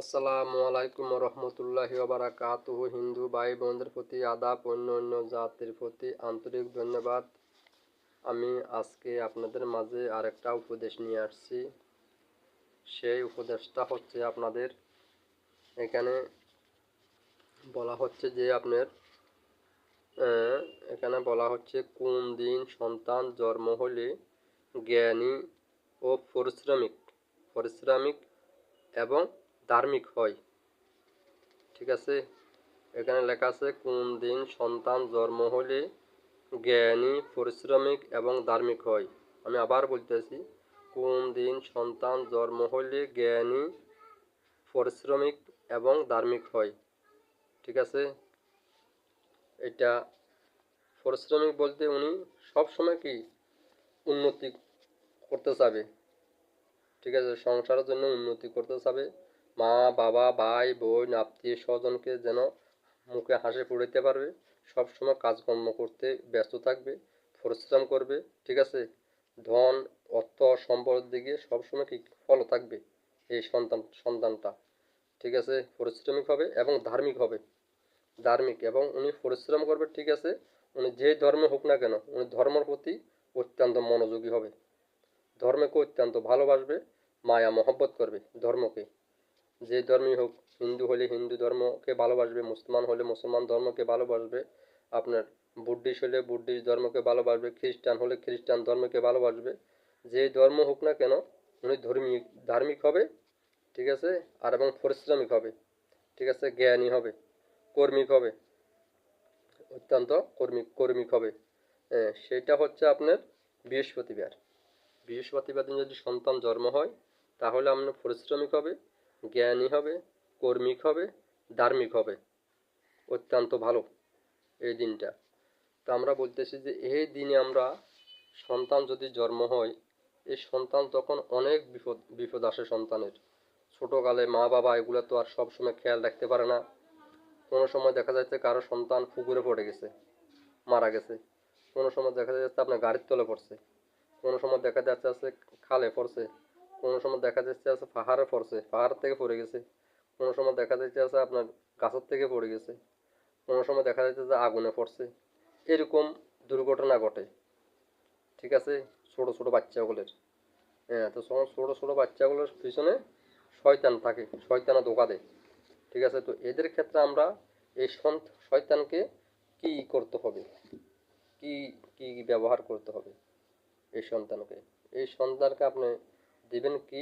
আসসালামু আলাইকুম রহমতুল্লাহি ওয়া বারাকাতুহু। হিন্দু ভাই বোনদের প্রতি আদাব, অন্য জাতির প্রতি আন্তরিক ধন্যবাদ। আমি আজকে আপনাদের মাঝে আরেকটা উপদেশ নিয়ে আসছি। সেই উপদেশটা হচ্ছে আপনাদের এখানে বলা হচ্ছে যে এখানে বলা হচ্ছে কোন দিন সন্তান জন্ম হলে জ্ঞানী ও পরিশ্রমিক এবং ধার্মিক হয়। ঠিক আছে, এখানে লেখা আছে কোন দিন সন্তান জন্ম হলে জ্ঞানী, পরিশ্রমিক এবং ধার্মিক হয়। আমি আবার বলতেছি, কোন দিন সন্তান জন্ম হলে জ্ঞানী, পরিশ্রমিক এবং ধার্মিক হয়। ঠিক আছে, এটা পরিশ্রমিক বলতে উনি সবসময় কি উন্নতি করতে চাবে। ঠিক আছে, সংসারের জন্য উন্নতি করতে চাবে। মা বাবা, ভাই বোন, আত্মীয় স্বজনকে যেন মুখে হাসি ফুটাতে পারবে, সবসময় কাজকর্ম করতে ব্যস্ত থাকবে, পরিশ্রম করবে। ঠিক আছে, ধন অর্থ সম্পদের দিকে সবসময় কি ফলো থাকবে এই সন্তানটা। ঠিক আছে, পরিশ্রমিক হবে এবং ধার্মিক হবে। ধার্মিক এবং উনি পরিশ্রম করবে। ঠিক আছে, উনি যে ধর্মে হোক না কেন উনি ধর্মের প্রতি অত্যন্ত মনোযোগী হবে, ধর্মকে অত্যন্ত ভালোবাসবে, মায়া মহব্বত করবে ধর্মকে। যে ধর্মই হোক, হিন্দু হলে হিন্দু ধর্মকে ভালোবাসবে, মুসলমান হলে মুসলমান ধর্মকে ভালোবাসবে, আপনার বুদ্ধিস্ট হলে বুদ্ধিস্ট ধর্মকে ভালোবাসবে, খ্রিস্টান হলে খ্রিস্টান ধর্মকে ভালোবাসবে। যে ধর্ম হোক না কেন উনি ধার্মিক হবে। ঠিক আছে, আর এবং পরিশ্রমিক হবে। ঠিক আছে, জ্ঞানী হবে, কর্মিক হবে, অত্যন্ত কর্মিক হবে। সেটা হচ্ছে আপনার বৃহস্পতিবার। বৃহস্পতিবার দিন যদি সন্তান জন্ম হয় তাহলে আপনার পরিশ্রমিক হবে, জ্ঞানী হবে, কর্মিক হবে, ধার্মিক হবে। অত্যন্ত ভালো এই দিনটা। তো আমরা বলতেছি যে এই দিনে আমরা সন্তান যদি জন্ম হয়, এই সন্তান তখন অনেক বিপদ আসে সন্তানের। ছোটোকালে মা বাবা এগুলো তো আর সবসময় খেয়াল রাখতে পারে না। কোনো সময় দেখা যাচ্ছে কারো সন্তান পুকুরে পড়ে গেছে, মারা গেছে। কোনো সময় দেখা যাচ্ছে আপনার গাড়ির তলে পড়ছে, কোনো সময় দেখা যাচ্ছে আছে খালে পড়ছে, কোনো সময় দেখা যাচ্ছে আছে পাহাড়ে পড়ছে, পাহাড় থেকে পড়ে গেছে, কোনো সময় দেখা যাচ্ছে আছে আপনার গাছের থেকে পড়ে গেছে, কোনো সময় দেখা যাচ্ছে যে আগুনে পড়ছে। এরকম দুর্ঘটনা ঘটে। ঠিক আছে, ছোট ছোট বাচ্চাগুলোর। তো ছোট ছোট বাচ্চাগুলোর পিছনে শয়তান থাকে, শয়তানা ধোঁকা দেয়। ঠিক আছে, তো এদের ক্ষেত্রে আমরা এই শয়তানকে কি করতে হবে, কি কি ব্যবহার করতে হবে এই সন্তানকে। এই সন্তানকে আপনি দিবেন কি